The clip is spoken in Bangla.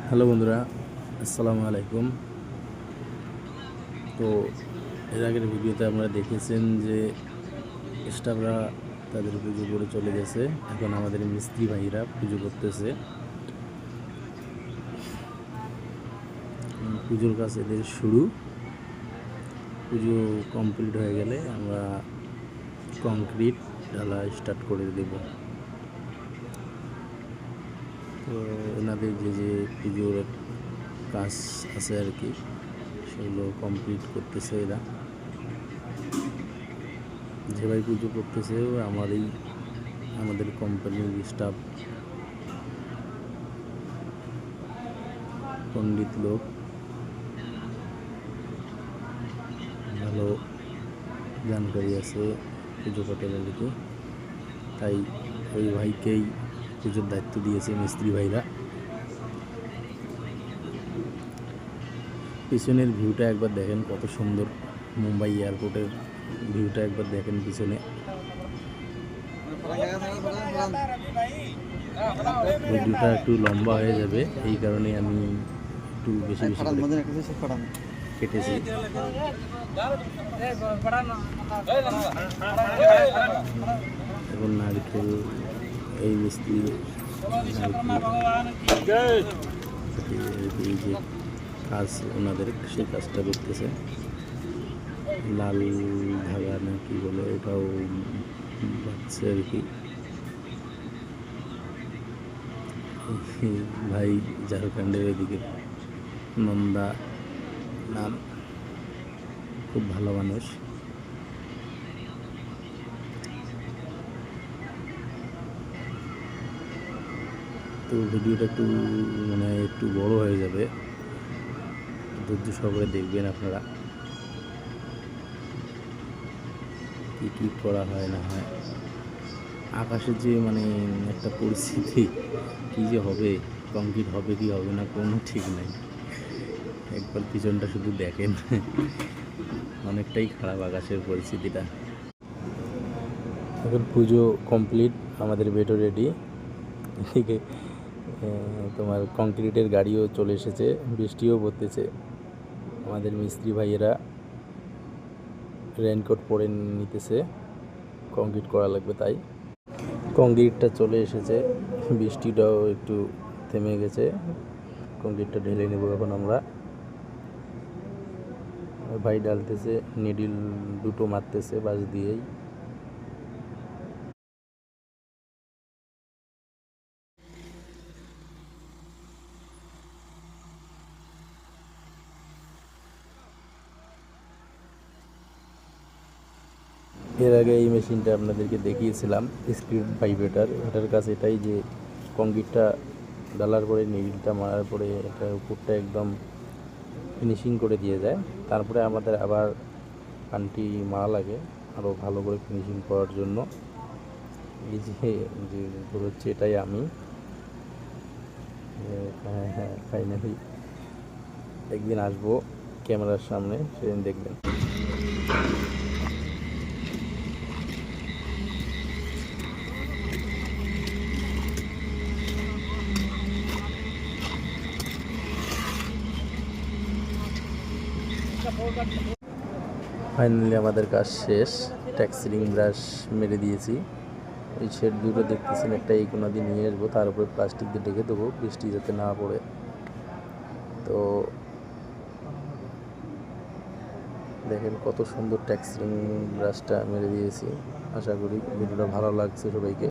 হ্যালো বন্ধুরা, আসসালামু আলাইকুম। তো এর আগের ভিডিওতে আপনারা দেখেছেন যে স্টাফরা তাদের পুজো করে চলে গেছে। এখন আমাদের মিস্ত্রি ভাইরা পুজো করতেছে। পুজোর কাজ এদের শুরু। পুজো কমপ্লিট হয়ে গেলে আমরা কংক্রিট ঢালা স্টার্ট করে দেব। তো এনাদের যে পুজোর কাজ আছে আর কি, সেগুলো কমপ্লিট করতেছে এরা। যে ভাই পুজো করতেছে আমাদের কোম্পানির স্টাফ, পণ্ডিত লোক, ভালো জানকারি আছে পুজো পাঠের দিকে, তাই ওই ভাইকেই পুজোর দায়িত্ব দিয়েছে মিস্ত্রি ভাইরা। পিছনের ভিউটা একবার দেখেন, কত সুন্দর। মুম্বাই এয়ারপোর্টের ভিউটা একবার দেখেন পিছনে। ভিডিওটা একটু লম্বা হয়ে যাবে, এই কারণে আমি একটু বেশি কেটেছি। এখন নারকেল, এই মিস্ত্রি এই যে কাজ ওনাদের, সেই কাজটা করতেছে। লাল ধাগা না কি বলে, ওটাও বাচ্চা আর কি। ভাই ঝাড়খণ্ডের ওইদিকে, নন্দা নাম, খুব ভালো মানুষ। তো ভিডিওটা একটু বড় হয়ে যাবে, ধৈর্য সহকারে দেখবেন আপনারা। কি করা হয় না হয়, আকাশের যে একটা পরিস্থিতি, কি যে হবে, কংক্রিট হবে কি হবে না কোনো ঠিক নাই। একবার পিছনটা শুধু দেখেন, অনেকটাই খারাপ আকাশের পরিস্থিতিটা। এখন পুজো কমপ্লিট, আমাদের বেডও রেডি। এদিকে তোমার কংক্রিটের গাড়িও চলে এসেছে, বৃষ্টিও পড়তেছে। আমাদের মিস্ত্রি ভাইয়েরা রেইনকোট পরে নিতেছে, কংক্রিট করা লাগবে তাই। কংক্রিটটা চলে এসেছে, বৃষ্টিটাও একটু থেমে গেছে। কংক্রিটটা ঢেলে নেব এখন আমরা। ভাই ডালতেছে, নিডিল দুটো মারতেছে বাঁশ দিয়েই। এর আগে এই মেশিনটা আপনাদেরকে দেখিয়েছিলাম, স্ক্রিড ভাইব্রেটার। এটার কাছে এটাই যে কংক্রিটটা ডালার পরে নিডিলটা মারার পরে এটা উপরটা একদম ফিনিশিং করে দিয়ে যায়। তারপরে আমাদের আবার কানটি মারা লাগে আরও ভালো করে ফিনিশিং করার জন্য। এই যে হচ্ছে এটাই আমি। হ্যাঁ, ফাইনালি একদিন আসবো ক্যামেরার সামনে, সেদিন দেখবেন। ফাইনালি আমাদের কাজ শেষ, ট্যাক্সিলিং ব্রাশ মেরে দিয়েছি। এই শেড দুটো দেখতেছেন, একটা এই কোনো দিন নিয়ে আসবো, তার উপরে প্লাস্টিক দিয়ে ঢেকে দেবো, বৃষ্টি যাতে না পড়ে। তো দেখেন কত সুন্দর ট্যাক্সিলিং ব্রাশটা মেরে দিয়েছি। আশা করি ভিডিওটা ভালো লাগছে সবাইকে।